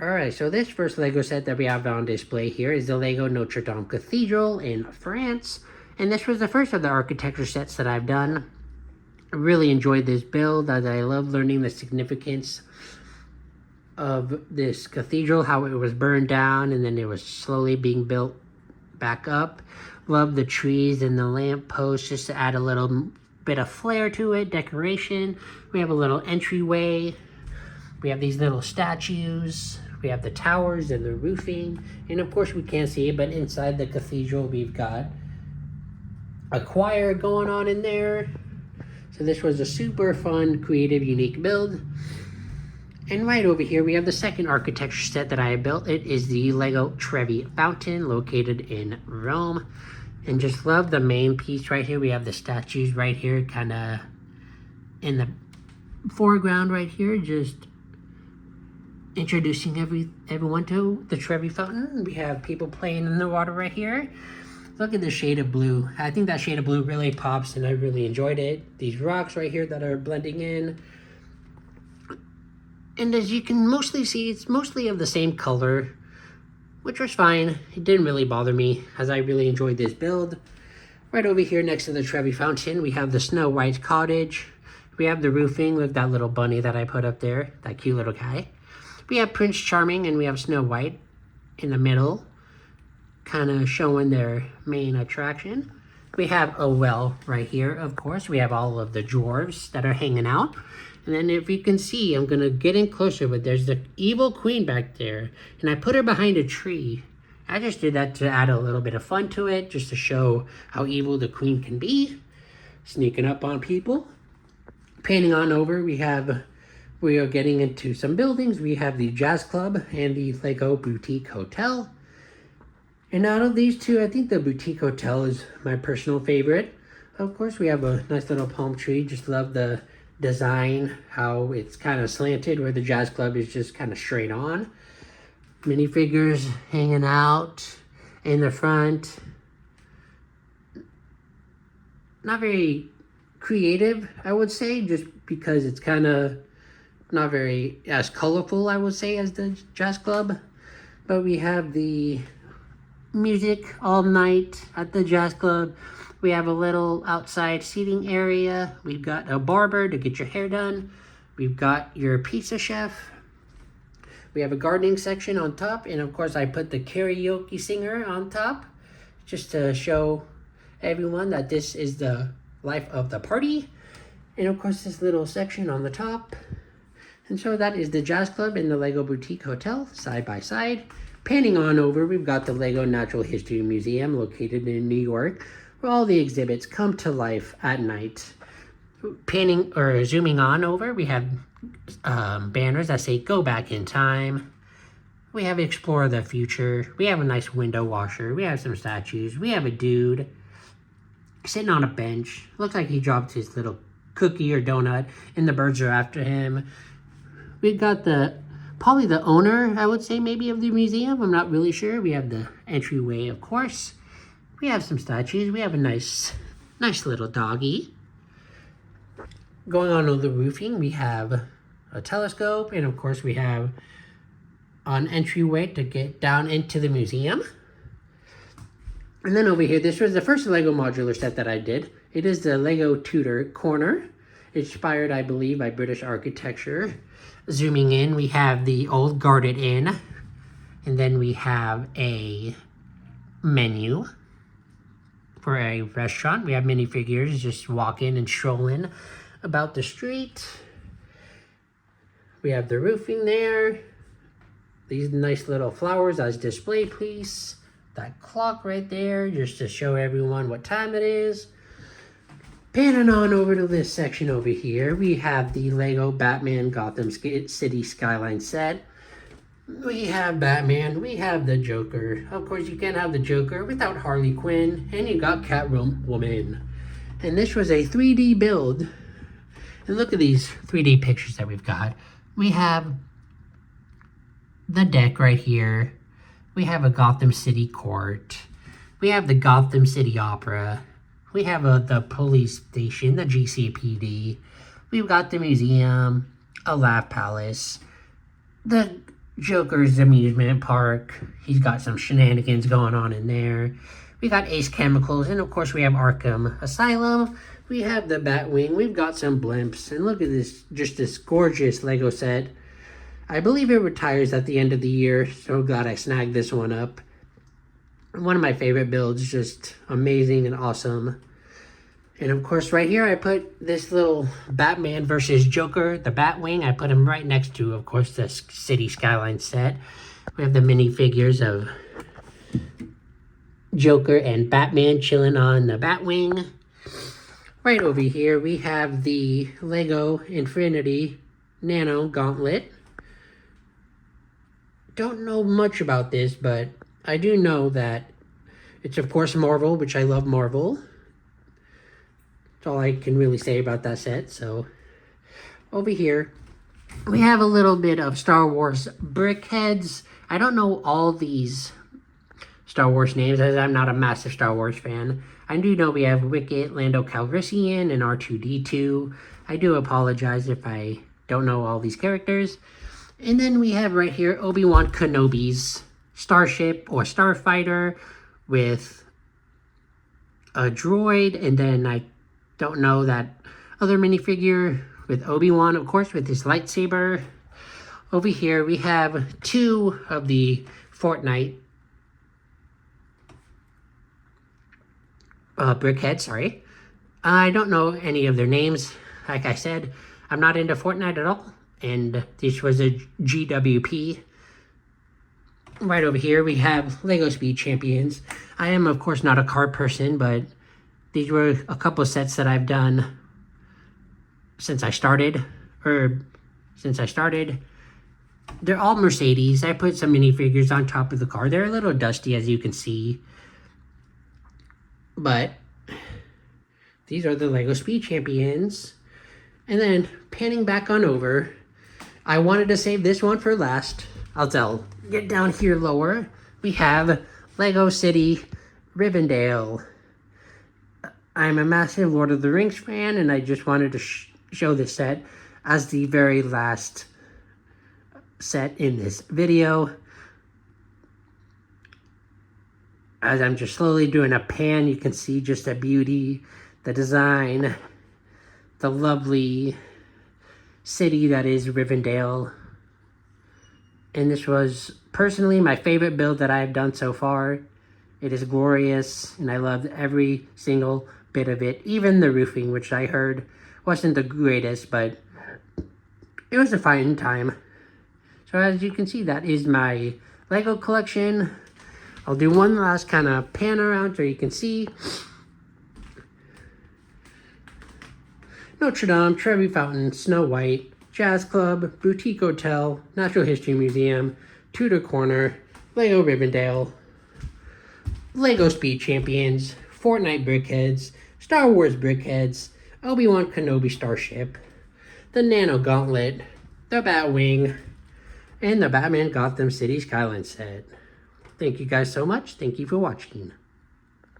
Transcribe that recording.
Alright, so this first Lego set that we have on display here is the Lego Notre Dame Cathedral in France. And this was the first of the architecture sets that I've done. I really enjoyed this build as I love learning the significance of this cathedral, how it was burned down and then it was slowly being built back up. Love the trees and the lamp posts just to add a little bit of flair to it, decoration. We have a little entryway. We have these little statues. We have the towers and the roofing. And of course we can't see it, but inside the cathedral we've got a choir going on in there. So this was a super fun, creative, unique build. And right over here we have the second architecture set that I built. It is the Lego Trevi Fountain located in Rome. And just love the main piece right here. We have the statues right here kind of in the foreground right here, just introducing everyone to the Trevi Fountain. We have people playing in the water right here. Look at the shade of blue. I think that shade of blue really pops and I really enjoyed it. These rocks right here that are blending in. And as you can mostly see, it's mostly of the same color, which was fine. It didn't really bother me as I really enjoyed this build. Right over here next to the Trevi Fountain, we have the Snow White cottage. We have the roofing. Look at that little bunny that I put up there, that cute little guy. We have Prince Charming and we have Snow White in the middle, kind of showing their main attraction. We have a well right here, of course. We have all of the dwarves that are hanging out. And then if you can see, I'm going to get in closer, but there's the evil queen back there. And I put her behind a tree. I just did that to add a little bit of fun to it, just to show how evil the queen can be. Sneaking up on people. Painting on over, we are getting into some buildings. We have the Jazz Club and the Lego Boutique Hotel. And out of these two, I think the Boutique Hotel is my personal favorite. Of course, we have a nice little palm tree. Just love the design, how it's kind of slanted, where the Jazz Club is just kind of straight on. Minifigures hanging out in the front. Not very creative, I would say, just because it's kind of not very as colorful, I would say, as the Jazz Club. But we have the music all night at the Jazz Club. We have a little outside seating area. We've got a barber to get your hair done. We've got your pizza chef. We have a gardening section on top. And of course, I put the karaoke singer on top just to show everyone that this is the life of the party. And of course, this little section on the top. And so that is the Jazz Club and the Lego Boutique Hotel side by side. Panning on over, we've got the Lego Natural History Museum located in New York, where all the exhibits come to life at night. Panning or zooming on over, we have banners that say "Go Back in Time." We have Explore the Future. We have a nice window washer. We have some statues. We have a dude sitting on a bench. Looks like he dropped his little cookie or donut, and the birds are after him. We've got probably the owner, I would say, maybe, of the museum. I'm not really sure. We have the entryway, of course. We have some statues. We have a nice little doggy. Going on the roofing, we have a telescope. And, of course, we have an entryway to get down into the museum. And then over here, this was the first Lego modular set that I did. It is the Lego Tudor Corner, inspired, I believe, by British architecture. Zooming in, we have the Old Guarded Inn, and then we have a menu for a restaurant. We have minifigures just walking and strolling about the street. We have the roofing there. These nice little flowers as display piece. That clock right there, just to show everyone what time it is. Panning on over to this section over here, we have the Lego Batman Gotham City Skyline set. We have Batman, we have the Joker. Of course, you can't have the Joker without Harley Quinn, and you got Catwoman. And this was a 3D build. And look at these 3D pictures that we've got. We have the deck right here. We have a Gotham City Court. We have the Gotham City Opera. We have the police station, the GCPD. We've got the museum, a laugh palace, the Joker's amusement park. He's got some shenanigans going on in there. We got Ace Chemicals, and of course we have Arkham Asylum. We have the Batwing. We've got some blimps, and look at this, just this gorgeous Lego set. I believe it retires at the end of the year, so glad I snagged this one up. One of my favorite builds, just amazing and awesome. And of course right here I put this little Batman versus Joker, the Batwing. I put him right next to, of course, the City Skyline set. We have the minifigures of Joker and Batman chilling on the Batwing. Right over here we have the Lego Infinity Nano Gauntlet. Don't know much about this, but I do know that it's of course Marvel, which I love Marvel. That's all I can really say about that set. So over here we have a little bit of Star Wars BrickHeadz. I don't know all these Star Wars names as I'm not a massive Star Wars fan. I do know we have Wicket, Lando Calrissian, and R2-D2. I do apologize if I don't know all these characters. And then we have right here Obi-Wan Kenobi's starship or starfighter with a droid, and then I don't know that other minifigure with Obi-Wan, of course, with his lightsaber. Over here we have two of the Fortnite BrickHeadz, sorry. I don't know any of their names. Like I said, I'm not into Fortnite at all. And this was a GWP. Right over here we have Lego Speed Champions. I am of course not a car person, but these were a couple of sets that I've done since I started. They're all Mercedes. I put some minifigures on top of the car. They're a little dusty, as you can see. But these are the Lego Speed Champions. And then panning back on over, I wanted to save this one for last. I'll get down here lower. We have Lego City Rivendell. I'm a massive Lord of the Rings fan, and I just wanted to show this set as the very last set in this video. As I'm just slowly doing a pan, you can see just the beauty, the design, the lovely city that is Rivendell. And this was personally my favorite build that I've done so far. It is glorious, and I loved every single bit of it. Even the roofing, which I heard wasn't the greatest, but it was a fine time. So as you can see, that is my Lego collection. I'll do one last kind of pan around so you can see. Notre Dame, Trevi Fountain, Snow White, Jazz Club, Boutique Hotel, Natural History Museum, Tudor Corner, Lego Rivendell, Lego Speed Champions, Fortnite BrickHeadz, Star Wars BrickHeadz, Obi-Wan Kenobi Starship, the Nano Gauntlet, the Batwing, and the Batman Gotham City Skyline set. Thank you guys so much. Thank you for watching.